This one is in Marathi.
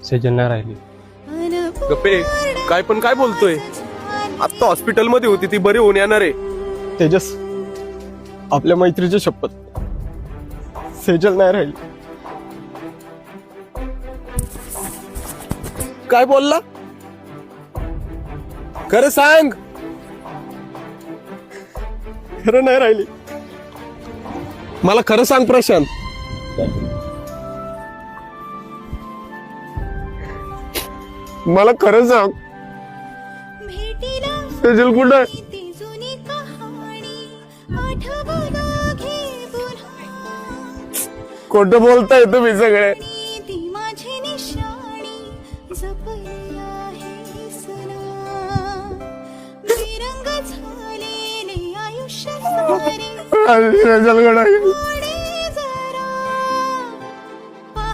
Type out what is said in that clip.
सेजल नाही राहिली. गप्पे काय पण काय बोलतोय? आता हॉस्पिटल मध्ये होती ती, बरी होऊन येणार आहे. तेजस, आपल्या मैत्रीची शपथ, सेजल नाही राहिली. काय बोलला? खरं सांग. खरं नाही राहिली. मला खरं सांग प्रशांत. मला खरं सांग, सेजल कुठं आहे? खोटं बोलताय तुम्ही सगळे. सेजल कुठं आहे?